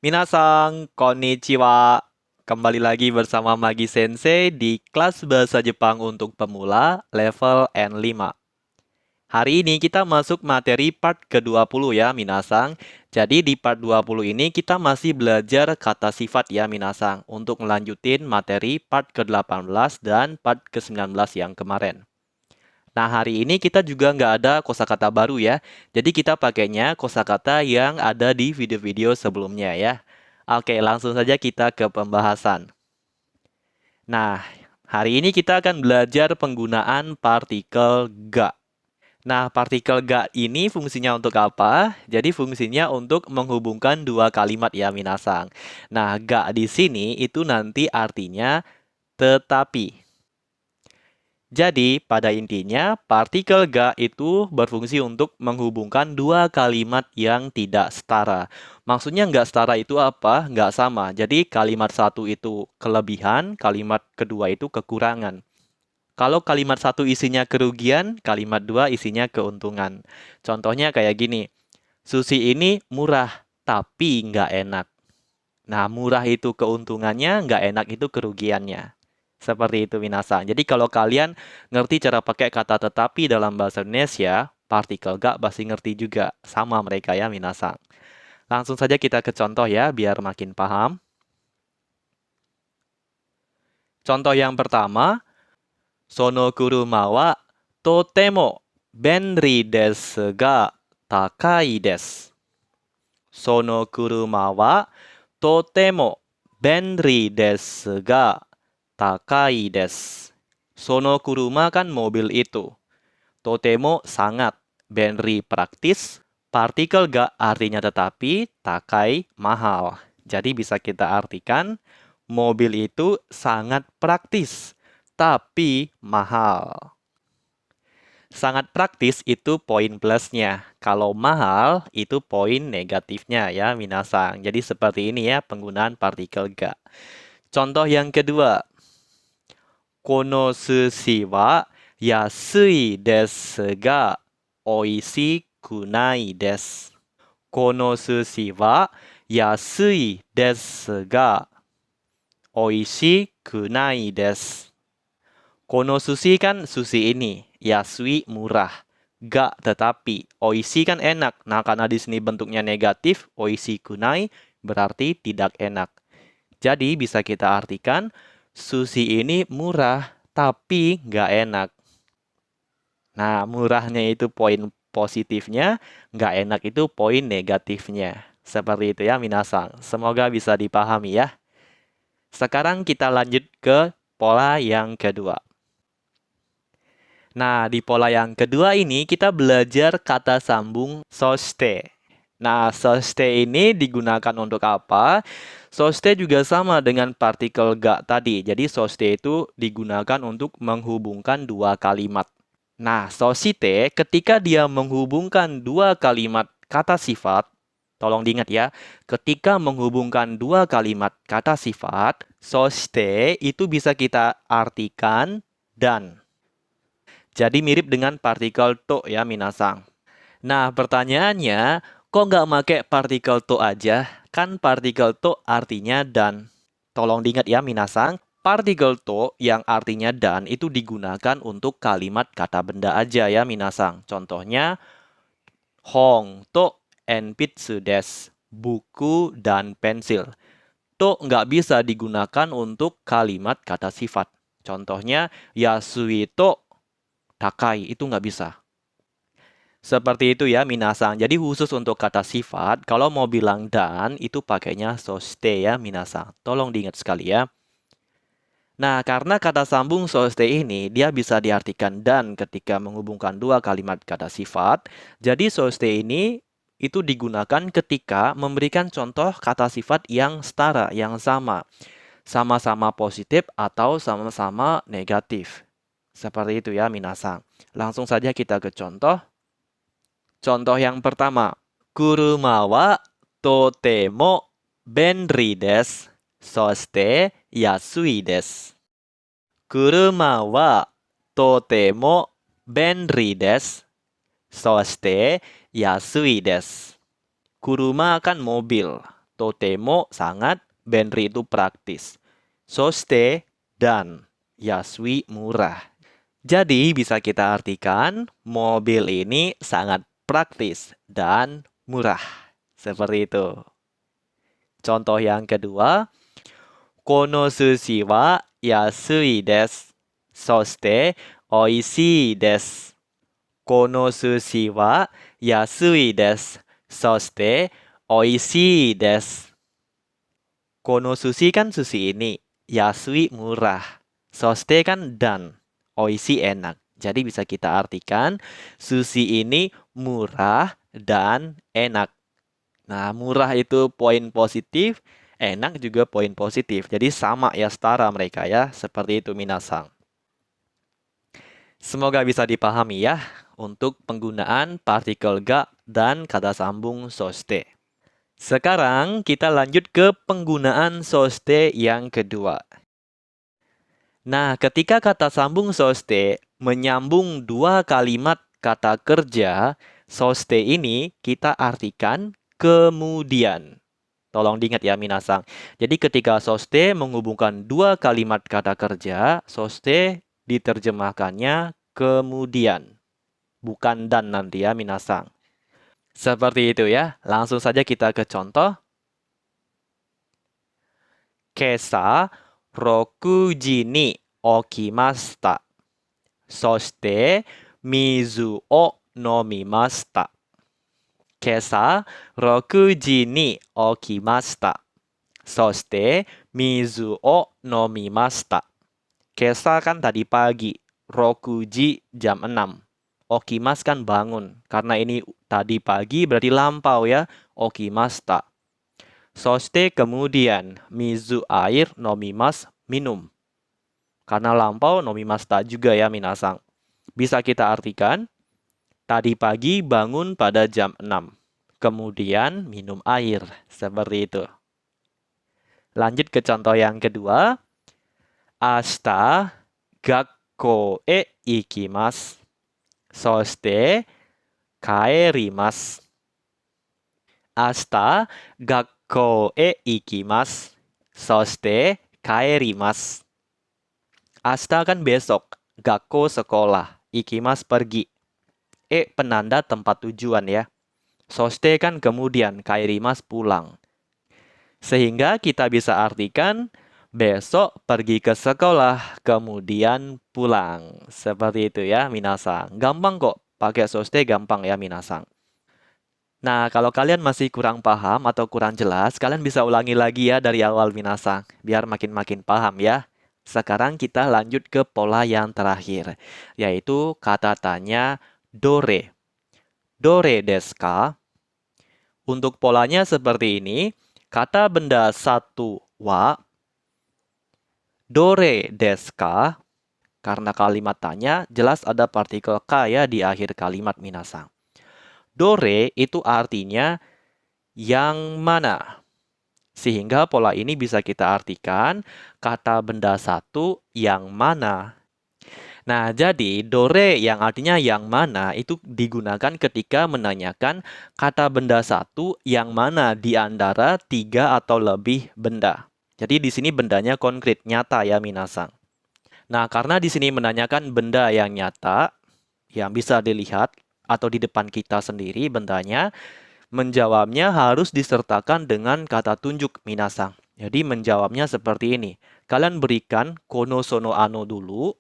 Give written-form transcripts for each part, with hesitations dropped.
Minasang, konnichiwa. Kembali lagi bersama Magi Sensei di kelas bahasa Jepang untuk pemula level N5. Hari ini kita masuk materi part ke-20 ya, Minasang. Jadi di part 20 ini kita masih belajar kata sifat ya, Minasang, untuk melanjutin materi part ke-18 dan part ke-19 yang kemarin. Nah, hari ini kita juga nggak ada kosakata baru ya. Jadi kita pakainya kosakata yang ada di video-video sebelumnya ya. Oke, langsung saja kita ke pembahasan. Nah, hari ini kita akan belajar penggunaan partikel ga. Nah, partikel ga ini fungsinya untuk apa? Jadi fungsinya untuk menghubungkan dua kalimat ya, Minasang. Nah, ga di sini itu nanti artinya tetapi. Jadi, pada intinya, partikel ga itu berfungsi untuk menghubungkan dua kalimat yang tidak setara. Maksudnya nggak setara itu apa? Nggak sama. Jadi, kalimat satu itu kelebihan, kalimat kedua itu kekurangan. Kalau kalimat satu isinya kerugian, kalimat dua isinya keuntungan. Contohnya kayak gini, sushi ini murah, tapi nggak enak. Nah, murah itu keuntungannya, nggak enak itu kerugiannya. Seperti itu, Minasang. Jadi kalau kalian ngerti cara pakai kata tetapi dalam bahasa Indonesia, partikel ga pasti ngerti juga. Sama mereka ya, Minasang. Langsung saja kita ke contoh ya, biar makin paham. Contoh yang pertama, sono kuruma wa totemo benri desu ga takai desu. Sono kuruma wa totemo benri desu ga takai desu. Sono kuruma kan mobil itu. Totemo sangat. Benri praktis. Partikel ga artinya tetapi. Takai mahal. Jadi bisa kita artikan mobil itu sangat praktis. Tapi mahal. Sangat praktis itu poin plusnya. Kalau mahal itu poin negatifnya ya, Minasang. Jadi seperti ini ya penggunaan partikel ga. Contoh yang kedua. Kono sushi wa yasui desu ga oishiku nai desu. Kono sushi wa yasui desu ga oishiku nai desu. Kono sushi kan sushi ini, yasui murah, ga tetapi, oishi kan enak. Nah, karena di sini bentuknya negatif, oishiku nai berarti tidak enak. Jadi bisa kita artikan sushi ini murah, tapi nggak enak. Nah, murahnya itu poin positifnya, nggak enak itu poin negatifnya. Seperti itu ya, Minasang. Semoga bisa dipahami ya. Sekarang kita lanjut ke pola yang kedua. Nah, di pola yang kedua ini kita belajar kata sambung soshite. Nah, soshite ini digunakan untuk apa? Soshite juga sama dengan partikel ga tadi. Jadi, soshite itu digunakan untuk menghubungkan dua kalimat. Nah, soshite ketika dia menghubungkan dua kalimat kata sifat, tolong diingat ya, ketika menghubungkan dua kalimat kata sifat, soshite itu bisa kita artikan dan. Jadi mirip dengan partikel to ya, Minasang. Nah, pertanyaannya, kok nggak pakai partikel to aja? Kan partikel to artinya dan. Tolong diingat ya, Minasang. Partikel to yang artinya dan itu digunakan untuk kalimat kata benda aja ya, Minasang. Contohnya, hong to enpitsu desu. Buku dan pensil. To nggak bisa digunakan untuk kalimat kata sifat. Contohnya, yasui to takai, itu nggak bisa. Seperti itu ya, Minasang. Jadi khusus untuk kata sifat, kalau mau bilang dan, itu pakainya soshite ya, Minasang. Tolong diingat sekali ya. Nah, karena kata sambung soshite ini, dia bisa diartikan dan ketika menghubungkan dua kalimat kata sifat. Jadi soshite ini itu digunakan ketika memberikan contoh kata sifat yang setara, yang sama. Sama-sama positif atau sama-sama negatif. Seperti itu ya, Minasang. Langsung saja kita ke contoh. Contoh yang pertama. Kuruma wa totemo benri desu. Soshite yasui desu. Kuruma wa totemo benri desu. Soshite yasui desu. Kuruma kan mobil. totemo sangat, benri itu praktis. Soste dan, yasui murah. Jadi bisa kita artikan mobil ini sangat praktis dan murah. Seperti itu. Contoh yang kedua, kono sushi wa yasui desu. Soste oishii desu. Kono sushi wa yasui desu. Soste oishii desu. Kono sushi kan sushi ini. Yasui murah. Soste kan dan. Oishi enak. Jadi bisa kita artikan sushi ini murah dan enak. Nah, murah itu poin positif, enak juga poin positif. Jadi sama ya, setara mereka ya. Seperti itu minasang. Semoga bisa dipahami ya untuk penggunaan partikel ga dan kata sambung soste. Sekarang kita lanjut ke penggunaan soste yang kedua. Nah, ketika kata sambung soste menyambung dua kalimat kata kerja, soste ini kita artikan kemudian. Tolong diingat ya minasang. Jadi ketika soste menghubungkan dua kalimat kata kerja, soste diterjemahkannya kemudian. Bukan dan nanti ya minasang. Seperti itu ya. Langsung saja kita ke contoh. Kesa 6時に起きました。そして水を飲みました。今朝6時に起きました。そして水を飲みました。Kesa kan tadi pagi, rokuji jam 6. Okimas kan bangun. Karena ini tadi pagi berarti lampau ya. Okimasta. Soste kemudian, mizu air, nomimas minum. Karena lampau, nomimasta juga ya minasang. Bisa kita artikan, tadi pagi bangun pada jam 6. Kemudian minum air. Seperti itu. Lanjut ke contoh yang kedua. Ashita gakko e ikimasu. Soste kaerimasu. Ashita gakko e ikimasu. Soste kaerimasu. Ashita kan besok. Gakko sekolah. Ikimasu pergi. Penanda tempat tujuan ya. Soste kan kemudian. Kaerimasu pulang. Sehingga kita bisa artikan besok pergi ke sekolah, kemudian pulang. Seperti itu ya, minasang. Gampang kok, pakai soste gampang ya, minasang. Nah, kalau kalian masih kurang paham atau kurang jelas, kalian bisa ulangi lagi ya dari awal minasang, biar makin-makin paham ya. Sekarang kita lanjut ke pola yang terakhir, yaitu kata tanya dore. Dore desu ka? Untuk polanya seperti ini, kata benda satu wa, dore desu ka? Karena kalimat tanya, jelas ada partikel ka ya di akhir kalimat minasang. Dore itu artinya yang mana. Sehingga pola ini bisa kita artikan kata benda satu yang mana. Nah, jadi dore yang artinya yang mana itu digunakan ketika menanyakan kata benda satu yang mana di antara 3 atau lebih benda. Jadi di sini bendanya konkret, nyata ya minasang. Nah, karena di sini menanyakan benda yang nyata, yang bisa dilihat, atau di depan kita sendiri bendanya, menjawabnya harus disertakan dengan kata tunjuk minasang. Jadi menjawabnya seperti ini. Kalian berikan kono sono ano dulu.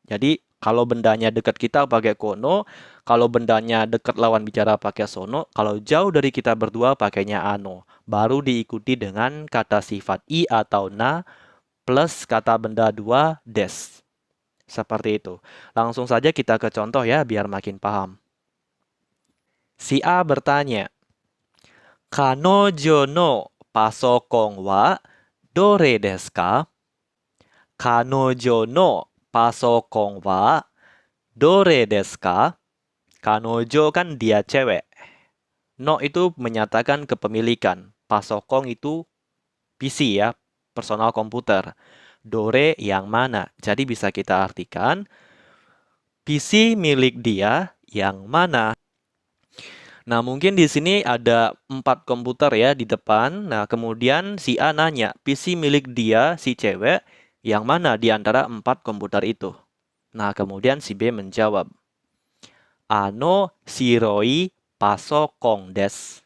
Jadi kalau bendanya dekat kita pakai kono, kalau bendanya dekat lawan bicara pakai sono, kalau jauh dari kita berdua pakainya ano. Baru diikuti dengan kata sifat i atau na plus kata benda 2 des. Seperti itu. Langsung saja kita ke contoh ya biar makin paham. Si A bertanya, Kanojo no pasokon wa dore desu ka? Kanojo no pasokon wa dore desu ka? Kanojo kan dia cewek. No itu menyatakan kepemilikan. Pasokon itu PC ya, personal komputer. Dore yang mana? Jadi bisa kita artikan PC milik dia yang mana? Nah, mungkin di sini ada 4 komputer ya di depan. Nah, kemudian si A nanya, PC milik dia, si cewek, yang mana di antara 4 komputer itu? Nah, kemudian si B menjawab, Ano shiroi pasokong desu.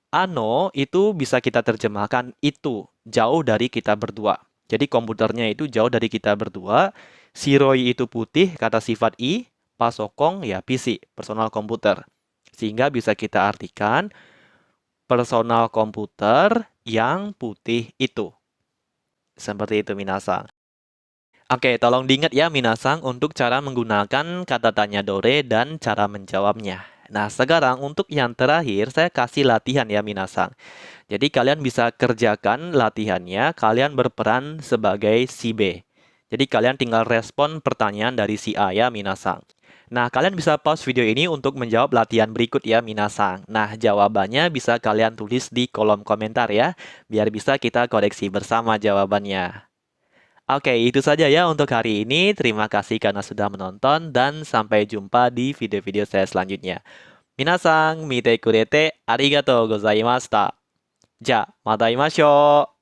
Ano itu bisa kita terjemahkan itu, jauh dari kita berdua. Jadi komputernya itu jauh dari kita berdua. Shiroi itu putih, kata sifat i. Pasokong ya PC, personal komputer. Sehingga bisa kita artikan personal komputer yang putih itu. Seperti itu, minasang. Oke, tolong diingat ya, minasang, untuk cara menggunakan kata tanya dore dan cara menjawabnya. Nah, sekarang untuk yang terakhir, saya kasih latihan ya, minasang. Jadi, kalian bisa kerjakan latihannya, kalian berperan sebagai si B. Jadi, kalian tinggal respon pertanyaan dari si A ya, minasang. Nah, kalian bisa pause video ini untuk menjawab latihan berikut ya, minasang. Nah, jawabannya bisa kalian tulis di kolom komentar ya, biar bisa kita koreksi bersama jawabannya. Oke, itu saja ya untuk hari ini. Terima kasih karena sudah menonton dan sampai jumpa di video-video saya selanjutnya. Minasang, mite kurete arigatou gozaimashita. Ja, mata imashou.